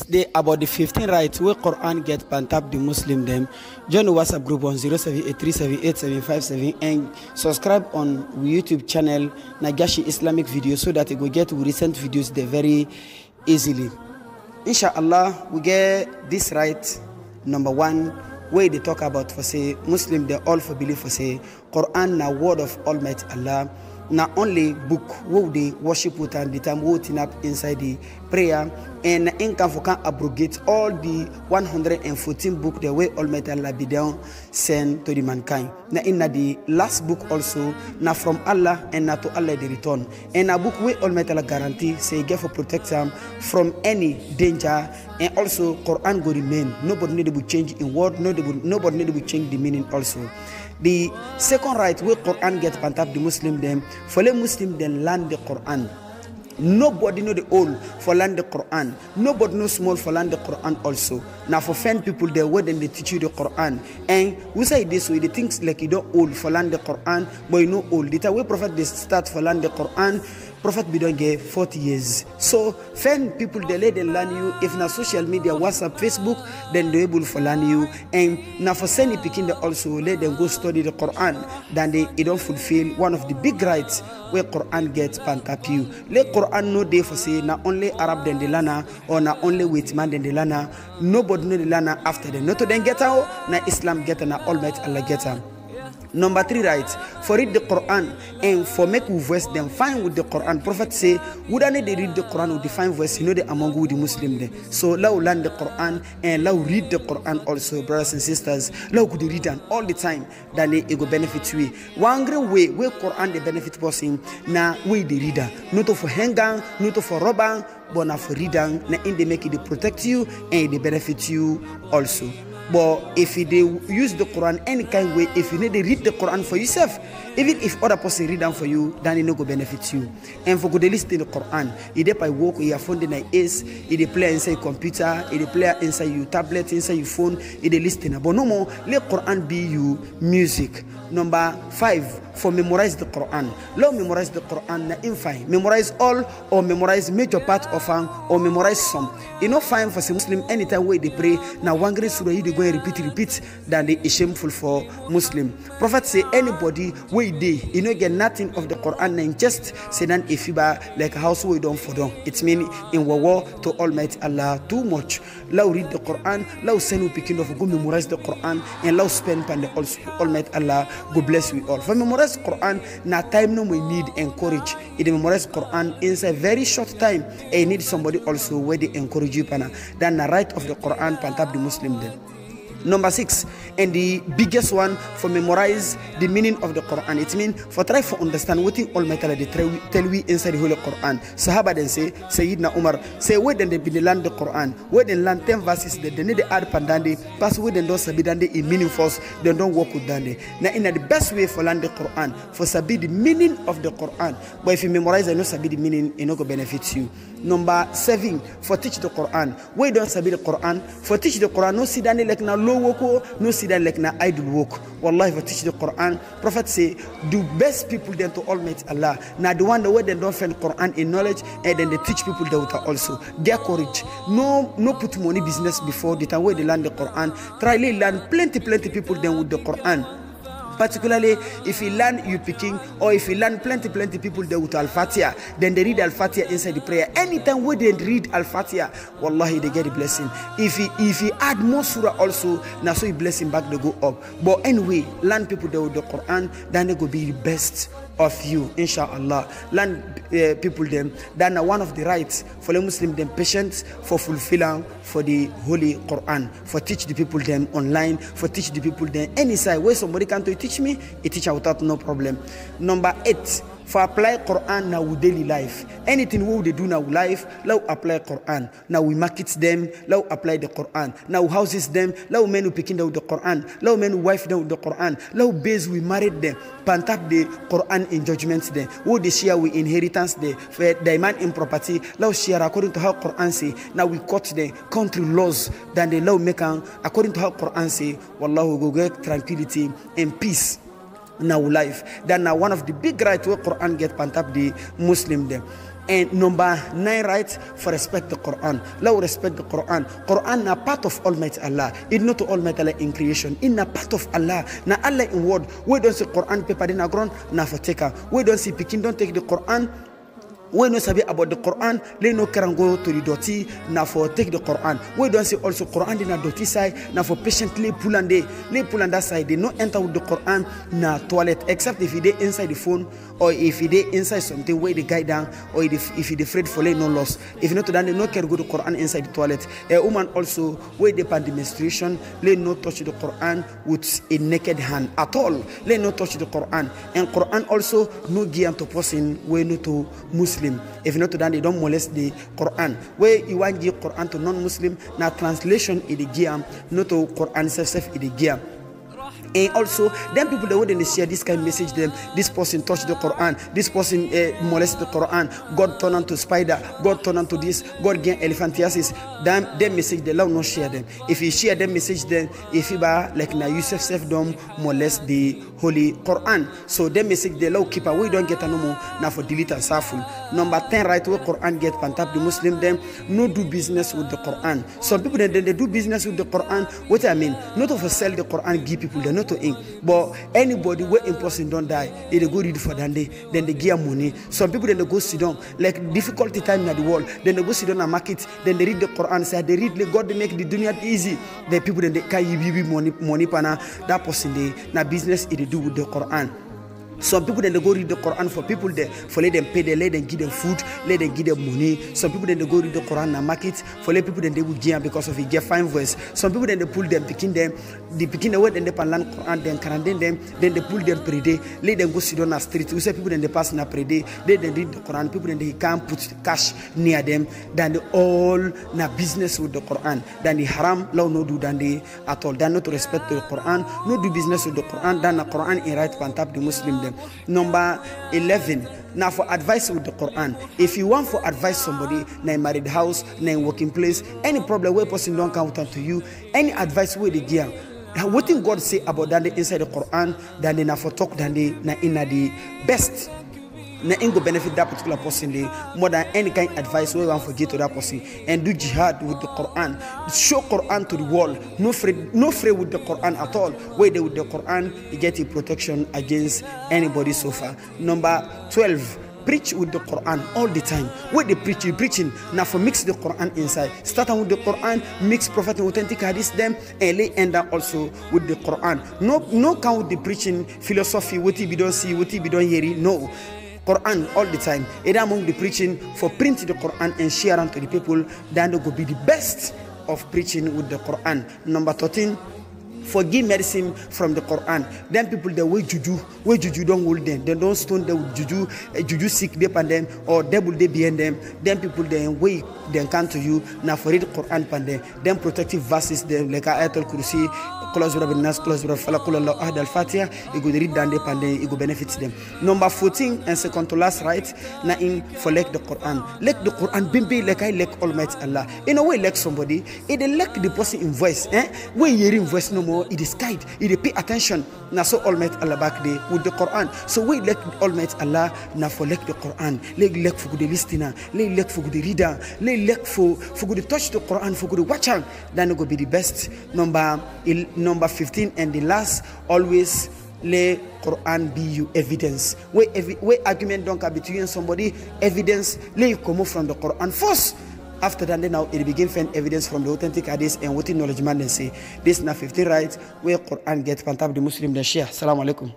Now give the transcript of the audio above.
Day about the 15 rights where Quran get pantap the Muslim them. Join the WhatsApp group on 078378757 and subscribe on YouTube channel Nagashi Islamic Video so that you go get recent videos there very easily. Inshallah, we get this right number 1 where they talk about for say Muslim they all for believe for say Quran na word of Almighty Allah. Not only book who they worship with and the time voting up inside the prayer and income for can abrogate all the 114 book the way Almighty Allah be down send to the mankind. Now in the last book also now from Allah and now to Allah the return. And a book where Almighty Allah guarantee say get for protect them from any danger and also Quran go remain. Nobody need to change in word, nobody need to change the meaning also. The second right where Quran get pantap the Muslim them for the Muslim then learn the Quran. Nobody know the old for learn the Quran. Nobody know small for learn the Quran also. Now for fan people there where then they teach you the Quran. And we say this way, the things like you don't old for learn the Quran, but you know old. The time we prophet they start for learn the Quran, prophet be don't get 40 years. So fan people they let them learn you. If na social media, WhatsApp, Facebook, then they able for learn you. And now for sending picking they also let them go study the Quran. Then they don't fulfill one of the big rights where Quran gets pantap you. Let Quran no day for say not only Arab then the lana or not only with man then the lana. Nobody know the lana after them. Not to then get out, na Islam get na Almighty Allah get out. Number 3 rights for read the Quran and for make we verse them fine with the Quran. Prophet say wouldn't they read the Quran with the fine verse, you know they among the Muslim there. So now learn the Quran and now read the Quran also, brothers and sisters. Now could read them all the time then it go benefit we. One great way where Quran the benefit person na way the reader. Not for hanging, not for robbing, but na for reading na in they make it they protect you and they benefit you also. But if they use the Quran any kind of way, if you need to read the Quran for yourself, even if other person read them for you, then it no go benefit you. And for good listen to the Quran, if they by work your phone in is, if they play inside your computer, if they play inside your tablet, inside your phone, if they listen. But no more, let Quran be you music. Number 5, for memorize the Quran. Let memorize the Quran na in fine. Memorize all or memorize major part of them or memorize some. You know fine for some Muslim anytime where they pray. Now one great surah you go and repeat, then they is shameful for Muslim. Prophet say anybody where they you know get nothing of the Quran and just say then if you buy like a house we don't for them. It means in war to Almighty Allah too much. Let read the Quran, let send you picking of go memorize the Quran and let spend pan the also Almighty Allah go bless we all. For memorize Quran na time no we need encourage. If you memorize Quran inside very short time, and need somebody also where they encourage you pana. Then the right of the Quran pantap the Muslim then. Number 6, and the biggest one for memorize the meaning of the Quran. It means for try for understand what the Almighty Allah tell we inside the Holy Quran. Sahaba then say, Sayyidina Umar say where then they be the land the Quran, where they learn 10 verses they need to add pandande, pass where they don't sabi dande in meaning force, they don't work with dande. Now in the best way for learn the Quran, for sabi the meaning of the Quran. But if you memorize and not sabi the meaning, it not go benefit you. Number 7, for teach the Quran. Where you don't sabi the Quran, for teach the Quran, no see dande like na low work, no see that like na idle work. Wallahi for teach the Quran. Prophet say the best people then to Almighty Allah. Now the one the way they don't find Quran in knowledge and then they teach people that also. Get courage. No put money business before the time where they learn the Quran. Try to learn plenty people then with the Quran. Particularly if you learn you picking or if you learn plenty people there with Al-Fatiha, then they read Al-Fatiha inside the prayer. Anytime when they read Al-Fatiha, wallahi they get a blessing. If you add more surah also, now so you blessing back they go up. But anyway, learn people there with the Quran, then they go be the best of you, inshallah. Learn people them. Then one of the rights for the Muslim them patience for fulfilling for the Holy Quran, for teach the people them online, for teach the people them any side where somebody can to teach me, it teach without no problem. Number 8, for apply Quran now with daily life. Anything what they do now life, now apply Quran. Now we market them, now apply the Quran. Now houses them, now men who picking out the Quran, now men who wife them with the Quran, now base we married them, pantap the Quran in judgments there. Who they share with inheritance there, for the man in property, now share according to how Quran say. Now we cut the country laws, then they now make according to how Quran say. Wallahu go get tranquility and peace. Now life. Then now one of the big rights where Quran get pantap the Muslim them. And number 9 right, for respect the Quran. Let us respect the Quran. Quran na part of Almighty Allah. It's not Almighty Allah in creation. It's na part of Allah. Na Allah in word. We don't see Quran paper in the ground. Na for taker. We don't see Pekin don't take the Quran. We don't sabi about the Quran. They no can go to the doti. Na for take the Quran. We don't see also Quran in the doti side. Na for patiently pull and that side. They no enter with the Quran na toilet except if they inside the phone or if they inside something where they guide down or if they afraid for no loss. If not then they no can go to Quran inside the toilet. A woman also where they pan the menstruation. They no touch the Quran with a naked hand at all. They no touch the Quran. And Quran also no give to person where no to Muslim. If not then they don't molest the Quran. Where you want give Quran to non-Muslim, now translation is the gear, not to Quran self is the gear. And also, them people that wouldn't share this kind of message, them this person touched the Quran, this person molested the Quran, God turned on to spider, God turned on to this, God gained elephantiasis. Them message they love not share them. If you share them message, then if you buy like now Yusuf self don't molest the Holy Quran. So them message they love keep away don't get a no more now for delete and sarful. Number 10 right where Quran get pantap the Muslim them no do business with the Quran. Some people then they do business with the Quran. What I mean, not to sell the Quran, give people they not to ink, but anybody where in person don't die, they go read for that day, then they give money. Some people then they go sit down, like difficulty time in the world, then they go sit down and market, then they read the Quran, say they read the God they make the dunya easy. The people then they can give money pana that person they na business it they do with the Quran. Some people then they go read the Quran for people there, for let them pay, they let them give them food, let them give them money. Some people then they go read the Quran and market for let people then they will give because of it get fine voice. Some people then they pull them, picking them, the picking the word then they pan learn Quran, then quarantine them, then they pull them pray day, let them go sit on the street. We say people then they pass na pray day, they then read the Quran, people then they can't put cash near them, then they all na business with the Quran. Then the haram law no do than they at all. Then not to respect the Quran, no do business with the Quran, then the Quran in right pantap the Muslim them. Number 11. Now for advice with the Quran. If you want for advice somebody, na in married house, na in working place, any problem where person don't come to you, any advice where they give. What thing God say about that inside the Quran, then they na for talk, then they na in the best. Na go benefit that particular person more than any kind of advice we want to give to that person, and do jihad with the Quran. Show Quran to the world. No afraid with the Quran at all. Where they with the Quran, you get a protection against anybody so far. Number 12. Preach with the Quran all the time. Where they preach, you preaching. Now for mix the Quran inside. Start with the Quran, mix prophet and authentic hadith them, and lay end up also with the Quran. No count with the preaching philosophy, what you don't see, what you don't hear. No. Quran all the time. Either among the preaching for print the Quran and share it to the people, then they go be the best of preaching with the Quran. Number 13. Forgive medicine from the Quran. Then people that way juju don't hold them. They don't stone them with juju sick they pan them or devil they behind them. Then people then way they come to you now for read Quran pan them. Then protective verses them like Ayatul Kursi, close with Nas, close with Falaqul Allah Ahad al-Fatiha. You go read down they pan them, you go benefits them. Number 14 and second to last right na in for like the Quran. Like the Quran bimbi like I like Almighty Allah. In a way like somebody, it like the person in voice. When you hearing voice no more. It is guide, it pay attention. Now so Almighty Allah back there with the Quran. So we like Almighty Allah now for like the Quran. Like for good listener, like for good reader, like for good touch the Quran, for good watcher. Then it will be the best. Number 15 and the last always. Let Quran be you evidence. Where argument don't come between you and somebody, evidence let you come from the Quran first. After that, then now it begin find evidence from the authentic hadith and what knowledge man they say. This is now 15 right where Quran gets pantap the Muslim then share. Assalamu alaikum.